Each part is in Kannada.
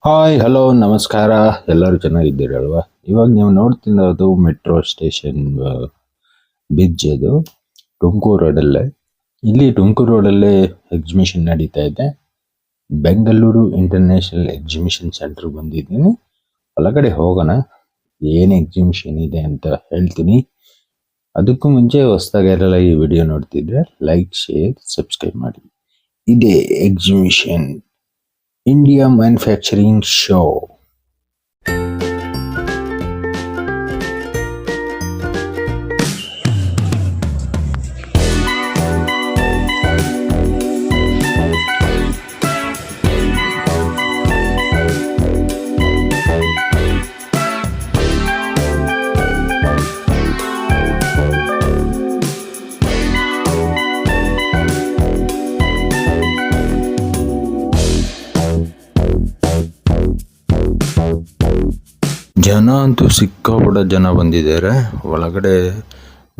ಹಾಯ್ ಹಲೋ ನಮಸ್ಕಾರ. ಎಲ್ಲರೂ ಚೆನ್ನಾಗಿದ್ದೀರಲ್ವಾ? ಇವಾಗ ನೀವು ನೋಡ್ತಿರೋದು ಮೆಟ್ರೋ ಸ್ಟೇಷನ್ ಬ್ರಿಡ್ಜ್. ಇದು ತುಮಕೂರು ರೋಡಲ್ಲೇ. ಇಲ್ಲಿ ತುಮಕೂರು ರೋಡಲ್ಲೇ ಎಕ್ಸಿಬಿಷನ್ ನಡೀತಾ ಇದೆ. ಬೆಂಗಳೂರು ಇಂಟರ್ನ್ಯಾಷನಲ್ ಎಕ್ಸಿಬಿಷನ್ ಸೆಂಟರ್ ಬಂದಿದ್ದೀನಿ. ಒಳಗಡೆ ಹೋಗೋಣ, ಏನು ಎಕ್ಸಿಬಿಷನ್ ಇದೆ ಅಂತ ಹೇಳ್ತೀನಿ. ಅದಕ್ಕೂ ಮುಂಚೆ ಹೊಸದಾಗಿ ಯಾರೆಲ್ಲ ಈ ವಿಡಿಯೋ ನೋಡ್ತಿದ್ರೆ ಲೈಕ್, ಶೇರ್, ಸಬ್ಸ್ಕ್ರೈಬ್ ಮಾಡಿ. ಇದೇ ಎಕ್ಸಿಬಿಷನ್ India Manufacturing Show. ಜನ ಅಂತೂ ಸಿಕ್ಕಾಪಟ್ಟೆ ಜನ ಬಂದಿದ್ದಾರೆ. ಒಳಗಡೆ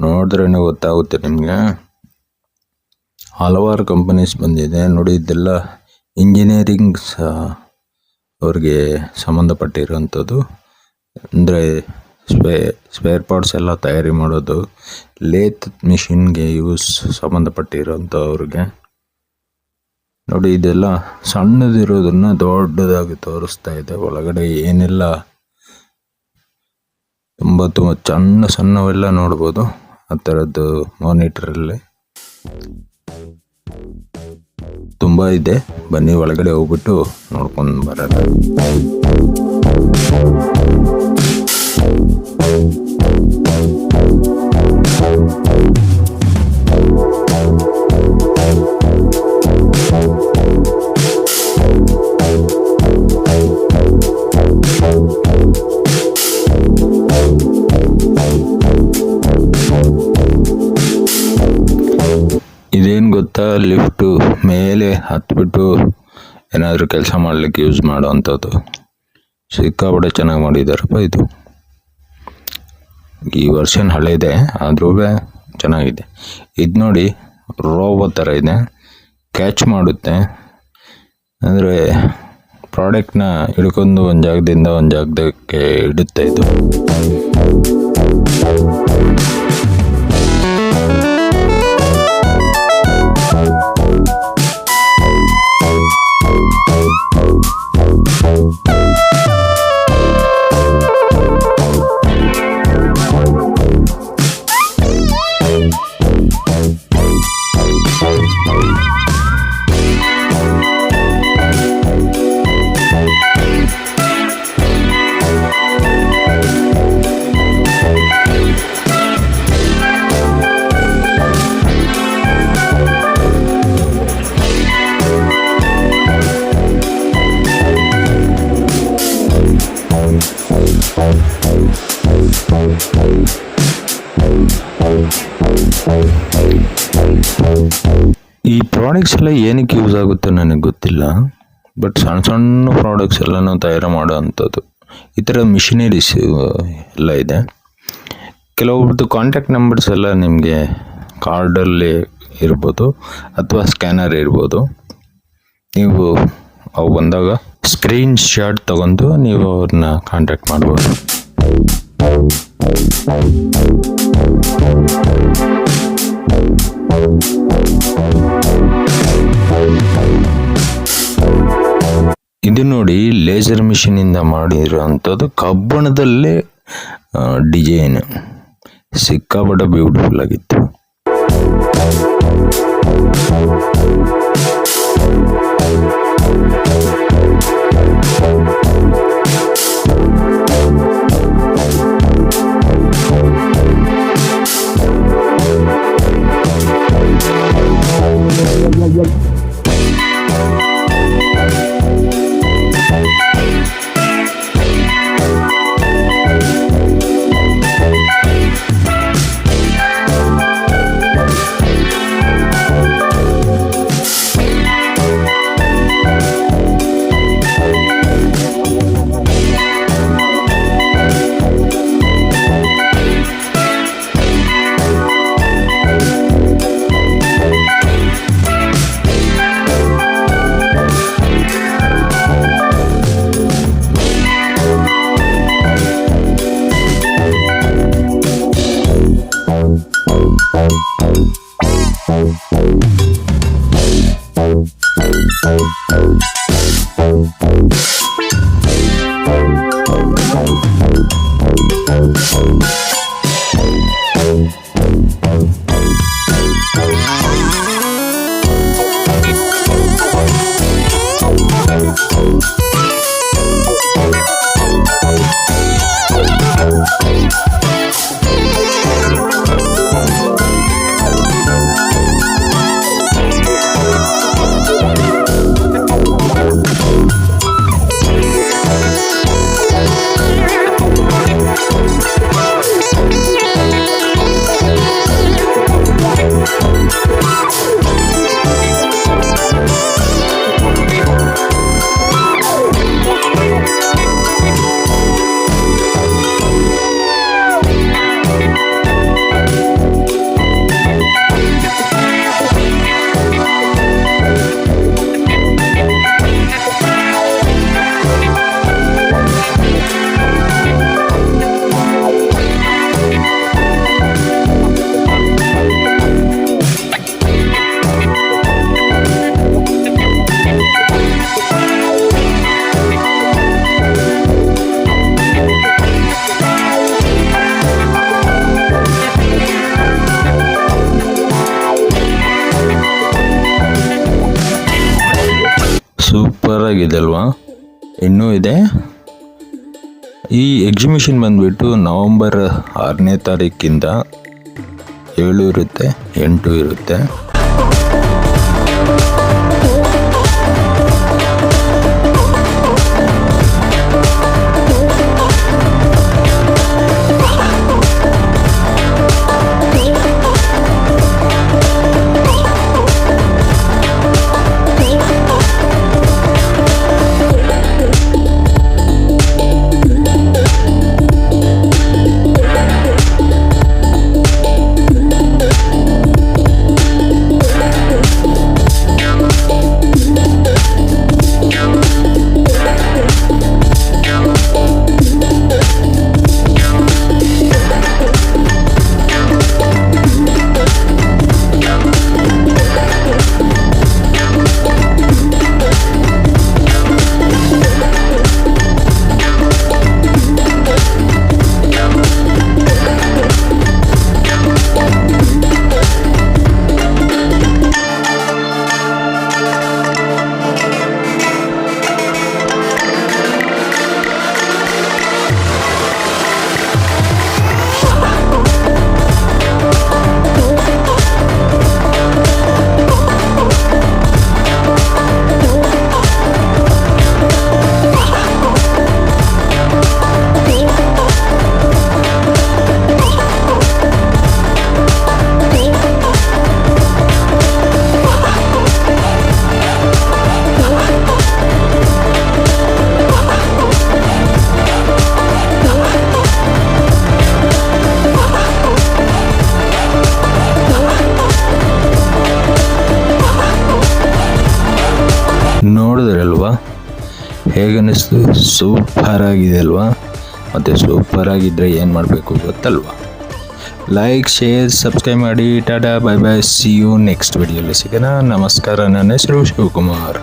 ನೋಡಿದ್ರೆ ಗೊತ್ತಾಗುತ್ತೆ ನಿಮಗೆ. ಹಲವಾರು ಕಂಪನೀಸ್ ಬಂದಿದೆ ನೋಡಿ. ಇದೆಲ್ಲ ಇಂಜಿನಿಯರಿಂಗ್ ಅವ್ರಿಗೆ ಸಂಬಂಧಪಟ್ಟಿರೋಂಥದ್ದು. ಅಂದರೆ ಸ್ಪೇರ್ ಪಾರ್ಟ್ಸ್ ಎಲ್ಲ ತಯಾರಿ ಮಾಡೋದು, ಲೇತ್ ಮಿಷಿನ್ಗೆ ಸಂಬಂಧಪಟ್ಟಿರೋಂಥವ್ರಿಗೆ ನೋಡಿ. ಇದೆಲ್ಲ ಸಣ್ಣದಿರೋದನ್ನ ದೊಡ್ಡದಾಗಿ ತೋರಿಸ್ತಾ ಇದೆ. ಒಳಗಡೆ ಏನೆಲ್ಲ ತುಂಬ ಸಣ್ಣವೆಲ್ಲ ನೋಡ್ಬೋದು ಆ ಥರದ್ದು. ಮಾನಿಟರಲ್ಲಿ ತುಂಬ ಇದೆ. ಬನ್ನಿ ಒಳಗಡೆ ಹೋಗ್ಬಿಟ್ಟು ನೋಡ್ಕೊಂಡು ಬರೋಣ. ಇದೇನು ಗೊತ್ತಾ, ಲಿಫ್ಟು ಮೇಲೆ ಹತ್ಬಿಟ್ಟು ಏನಾದರೂ ಕೆಲಸ ಮಾಡಲಿಕ್ಕೆ ಯೂಸ್ ಮಾಡೋ ಅಂಥದ್ದು. ಸಿಕ್ಕಾಪಟ್ಟೆ ಚೆನ್ನಾಗಿ ಮಾಡಿದ್ದಾರಪ್ಪ ಇದು. ಈ ವರ್ಷನ್ ಹಳೇದೆ ಆದ್ರೂ ಚೆನ್ನಾಗಿದೆ. ಇದು ನೋಡಿ, ರೋಬೋ ಥರ ಇದೆ, ಕ್ಯಾಚ್ ಮಾಡುತ್ತೆ. ಅಂದರೆ ಪ್ರಾಡಕ್ಟ್ನ ಹಿಡ್ಕೊಂಡು ಒಂದು ಜಾಗದಿಂದ ಒಂದು ಜಾಗಕ್ಕೆ ಇಡುತ್ತೆ ಇದು. ಈ ಪ್ರಾಡಕ್ಟ್ಸ್ ಎಲ್ಲ ಏನಕ್ಕೆ ಯೂಸ್ ಆಗುತ್ತೆ ನನಗೆ ಗೊತ್ತಿಲ್ಲ. ಬಟ್ ಸಣ್ಣ ಸಣ್ಣ ಪ್ರಾಡಕ್ಟ್ಸ್ ಎಲ್ಲನೂ ತಯಾರು ಮಾಡೋ ಅಂಥದ್ದು. ಈ ಥರ ಮಿಷಿನರೀಸ್ ಎಲ್ಲ ಇದೆ. ಕೆಲವೊಬ್ರದ್ದು ಕಾಂಟ್ಯಾಕ್ಟ್ ನಂಬರ್ಸ್ ಎಲ್ಲ ನಿಮಗೆ ಕಾರ್ಡಲ್ಲಿ ಇರ್ಬೋದು ಅಥವಾ ಸ್ಕ್ಯಾನರ್ ಇರ್ಬೋದು. ನೀವು ಅವು ಬಂದಾಗ ಸ್ಕ್ರೀನ್ ಶಾಟ್ ತಗೊಂಡು ನೀವು ಅವ್ರನ್ನ ಕಾಂಟ್ಯಾಕ್ಟ್ ಮಾಡ್ಬೋದು. ಇದು ನೋಡಿ, ಲೇಸರ್ ಮಿಷಿನಿಂದ ಮಾಡಿರೋಂಥದ್ದು. ಕಬ್ಬಣದಲ್ಲೇ ಡಿಸೈನ್ ಸಿಕ್ಕಾಪಟ್ಟೆ ಬ್ಯೂಟಿಫುಲ್ ಆಗಿತ್ತು. ಸೂಪರಾಗಿದೆ ಅಲ್ವಾ? ಇನ್ನೂ ಇದೆ. ಈ ಎಕ್ಸಿಬಿಷನ್ ಬಂದುಬಿಟ್ಟು ನವಂಬರ್ 6ನೇ ತಾರೀಕಿಂದ 7 ಇರುತ್ತೆ, 8 ಇರುತ್ತೆ. ನೋಡಿದ್ರಲ್ವಾ ಹೇಗನ್ನಿಸ್ತು? ಸೂಪರ್ ಆಗಿದೆ ಅಲ್ವಾ? ಮತ್ತು ಸೂಪರ್ ಆಗಿದ್ದರೆ ಏನು ಮಾಡಬೇಕು ಗೊತ್ತಲ್ವಾ? ಲೈಕ್, ಶೇರ್, ಸಬ್ಸ್ಕ್ರೈಬ್ ಮಾಡಿ. Tata, bye bye, see you next ವಿಡಿಯೋಲಿ ಸಿಗೋಣ. ನಮಸ್ಕಾರ. ನನ್ನ ಹೆಸರು ಶಿವಕುಮಾರ್.